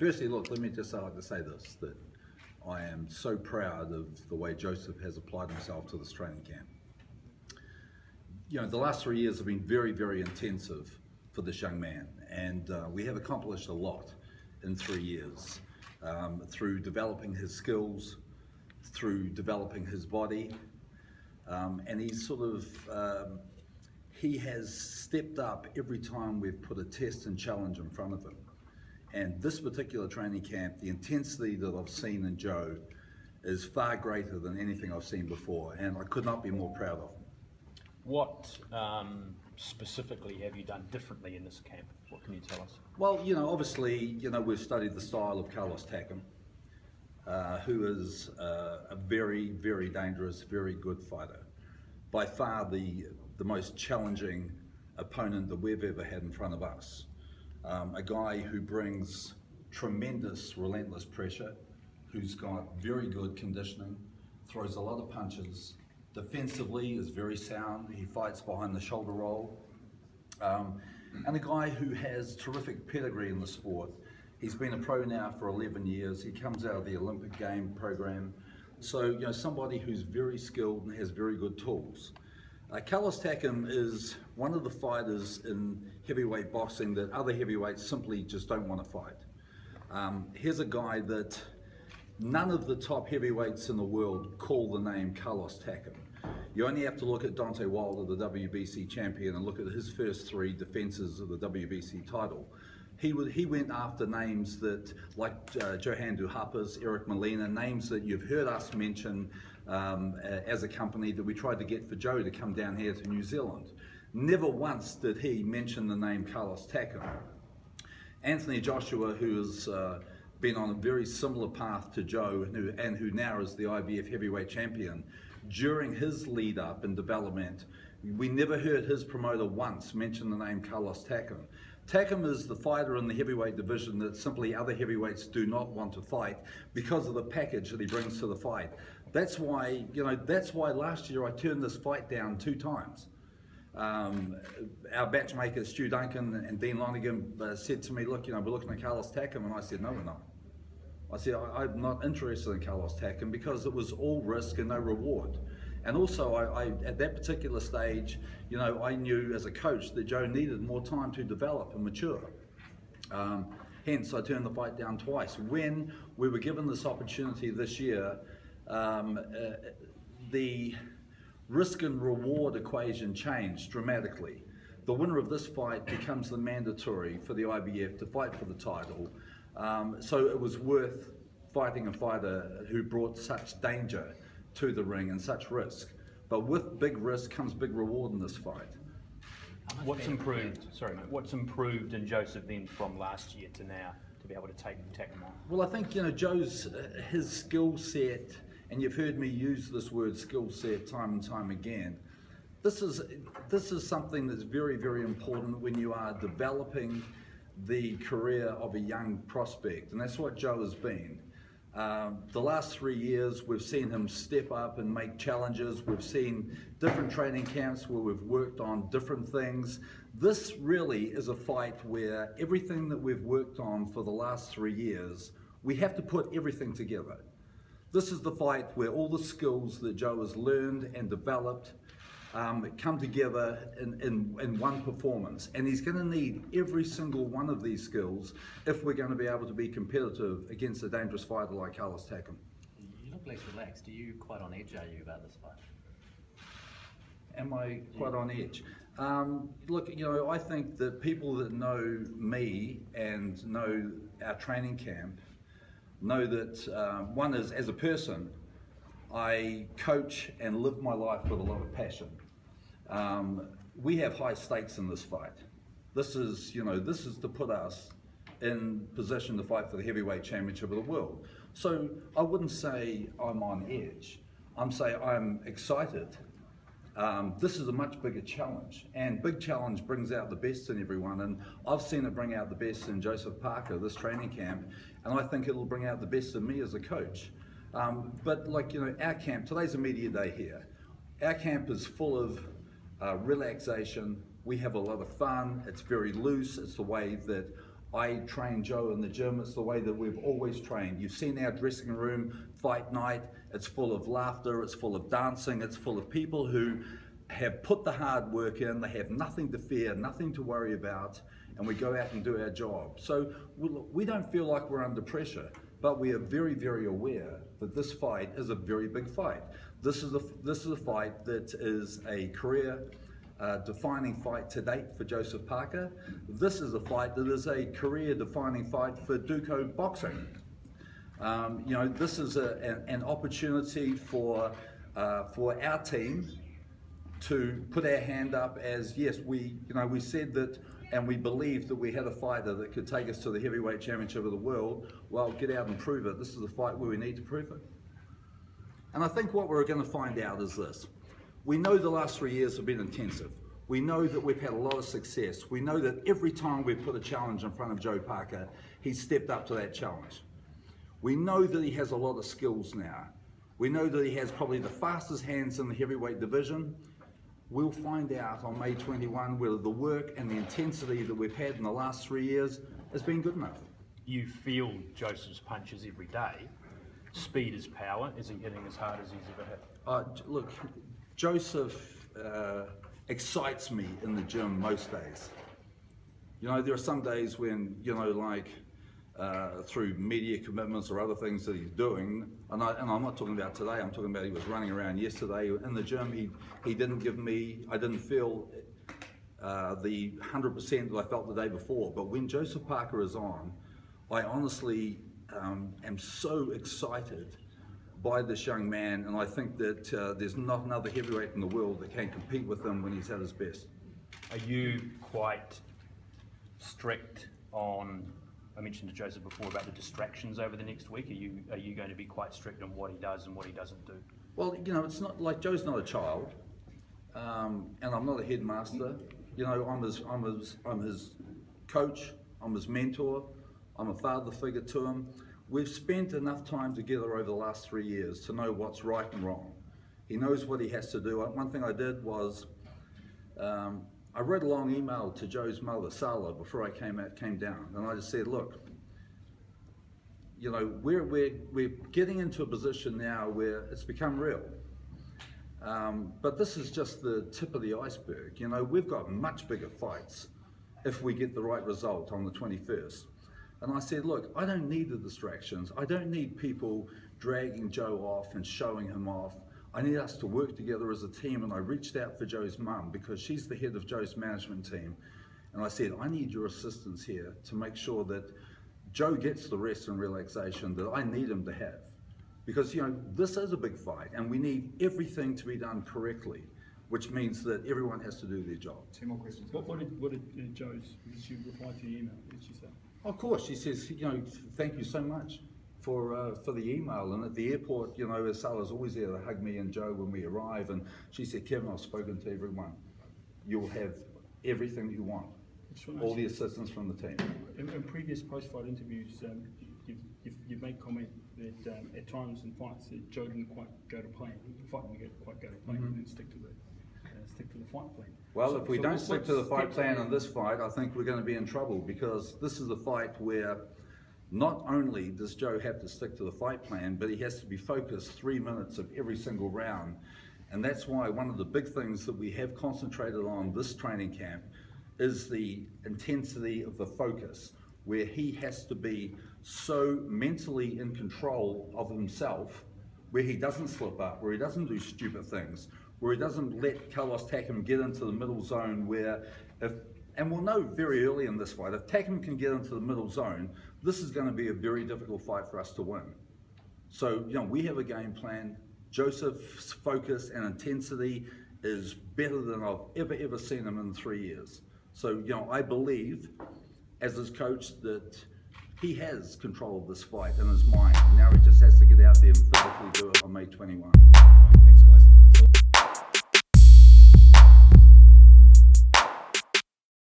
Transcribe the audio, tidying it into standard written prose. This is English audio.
firstly, look, let me just like to say this, that I am so proud of the way Joseph has applied himself to this training camp. You know, the last 3 years have been very, very intensive for this young man, and we have accomplished a lot in 3 years through developing his skills, through developing his body, and he's sort of, he has stepped up every time we've put a test and challenge in front of him. And this particular training camp, the intensity that I've seen in Joe is far greater than anything I've seen before, and I could not be more proud of him. What specifically have you done differently in this camp? What can you tell us? Well, you know, obviously, you know, we've studied the style of Carlos Takam, who is a very, very dangerous, very good fighter. By far the most challenging opponent that we've ever had in front of us. A guy who brings tremendous, relentless pressure, who's got very good conditioning, throws a lot of punches, defensively is very sound, he fights behind the shoulder roll, and a guy who has terrific pedigree in the sport. He's been a pro now for 11 years, he comes out of the Olympic game program, so you know, somebody who's very skilled and has very good tools. Carlos Takam is one of the fighters in heavyweight boxing that other heavyweights simply just don't want to fight. Here's a guy that none of the top heavyweights in the world call the name Carlos Takam. You only have to look at Deontay Wilder, the WBC champion, and look at his first 3 defenses of the WBC title. He went after names that, like Johan Duhaupas, Eric Molina, names that you've heard us mention as a company that we tried to get for Joe to come down here to New Zealand. Never once did he mention the name Carlos Takam. Anthony Joshua, who has been on a very similar path to Joe and who now is the IBF heavyweight champion, during his lead up and development, we never heard his promoter once mention the name Carlos Takam. Takam is the fighter in the heavyweight division that simply other heavyweights do not want to fight because of the package that he brings to the fight. That's why, you know, that's why last year I turned this fight down 2 times. Our matchmakers, Stu Duncan and Dean Lonergan, said to me, look, you know, we're looking at Carlos Takam, and I said, no, we're not. I said, I'm not interested in Carlos Takam because it was all risk and no reward. And also, at that particular stage, you know, I knew as a coach that Joe needed more time to develop and mature. Hence, I turned the fight down twice. When we were given this opportunity this year, the risk and reward equation changed dramatically. The winner of this fight becomes the mandatory for the IBF to fight for the title. So it was worth fighting a fighter who brought such danger to the ring and such risk. But with big risk comes big reward in this fight. What's improved? Sorry, mate. What's improved in Joseph then from last year to now to be able to take him on? Well, I think, you know, Joe's his skill set, and you've heard me use this word skill set time and time again. This is something that's very, very important when you are developing the career of a young prospect, and that's what Joe has been. The last 3 years we've seen him step up and make challenges. We've seen different training camps where we've worked on different things. This really is a fight where everything that we've worked on for the last 3 years, we have to put everything together. This is the fight where all the skills that Joe has learned and developed come together in one performance, and he's going to need every single one of these skills if we're going to be able to be competitive against a dangerous fighter like Carlos Takam. You look less relaxed. Are you quite on edge, are you, about this fight? Am I quite on edge? Look, you know, I think that people that know me and know our training camp know that one is, as a person, I coach and live my life with a lot of passion. We have high stakes in this fight. This is, you know, this is to put us in position to fight for the heavyweight championship of the world. So I wouldn't say I'm on edge. I'm saying I'm excited. This is a much bigger challenge, and big challenge brings out the best in everyone, and I've seen it bring out the best in Joseph Parker, this training camp, and I think it'll bring out the best in me as a coach. But like, you know, our camp, today's a media day here. Our camp is full of relaxation. We have a lot of fun. It's very loose. It's the way that I train Joe in the gym. It's the way that we've always trained. You've seen our dressing room fight night. It's full of laughter, it's full of dancing, it's full of people who have put the hard work in. They have nothing to fear, nothing to worry about, and we go out and do our job. So we don't feel like we're under pressure, but we are very, very aware that this fight is a very big fight. This is a fight that is a career defining fight to date for Joseph Parker. This is a fight that is a career defining fight for Duco boxing. This is an opportunity for our team to put our hand up as, yes, we said that and we believed that we had a fighter that could take us to the heavyweight championship of the world. Well, get out and prove it. This is a fight where we need to prove it. And I think what we're going to find out is this. We know the last 3 years have been intensive. We know that we've had a lot of success. We know that every time we've put a challenge in front of Joe Parker, he's stepped up to that challenge. We know that he has a lot of skills now. We know that he has probably the fastest hands in the heavyweight division. We'll find out on May 21 whether the work and the intensity that we've had in the last 3 years has been good enough. You feel Joseph's punches every day. Speed is power. Is he hitting as hard as he's ever hit? Look, Joseph excites me in the gym most days. There are some days when, through media commitments or other things that he's doing, and I'm not talking about today, I'm talking about he was running around yesterday in the gym. He didn't give me, I didn't feel the 100% that I felt the day before. But when Joseph Parker is on, I honestly am so excited by this young man, and I think that there's not another heavyweight in the world that can compete with him when he's at his best. Are you quite strict on, I mentioned to Joseph before about the distractions over the next week. Are you going to be quite strict on what he does and what he doesn't do? Well, it's not like Joe's not a child, and I'm not a headmaster. I'm his coach, I'm his mentor, I'm a father figure to him. We've spent enough time together over the last 3 years to know what's right and wrong. He knows what he has to do. One thing I did was, I wrote a long email to Joe's mother, Sala, before I came down, and I just said, look, we're getting into a position now where it's become real. But this is just the tip of the iceberg. We've got much bigger fights if we get the right result on the 21st. And I said, look, I don't need the distractions. I don't need people dragging Joe off and showing him off. I need us to work together as a team. And I reached out for Joe's mum because she's the head of Joe's management team. And I said, I need your assistance here to make sure that Joe gets the rest and relaxation that I need him to have. Because, this is a big fight and we need everything to be done correctly, which means that everyone has to do their job. 2 more questions. What did Joe's, did she reply to your email? What did she say? Of course, she says, thank you so much for the email. And at the airport, Sala's always there to hug me and Joe when we arrive. And she said, Kevin, I've spoken to everyone. You'll have everything you want, all the assistance from the team. In previous post-fight interviews, you've made comment that at times in fights that Joe didn't quite go to plan. The fight didn't quite go to plan. He didn't stick to the fight plan. Well, if we don't stick to the fight plan in this fight, I think we're going to be in trouble, because this is a fight where not only does Joe have to stick to the fight plan, but he has to be focused 3 minutes of every single round. And that's why one of the big things that we have concentrated on this training camp is the intensity of the focus, where he has to be so mentally in control of himself, where he doesn't slip up, where he doesn't do stupid things, where he doesn't let Carlos Takam get into the middle zone, where and we'll know very early in this fight, if Takam can get into the middle zone, this is going to be a very difficult fight for us to win. So, we have a game plan. Joseph's focus and intensity is better than I've ever seen him in 3 years. So, I believe, as his coach, that he has control of this fight in his mind. Now he just has to get out there and physically do it on May 21.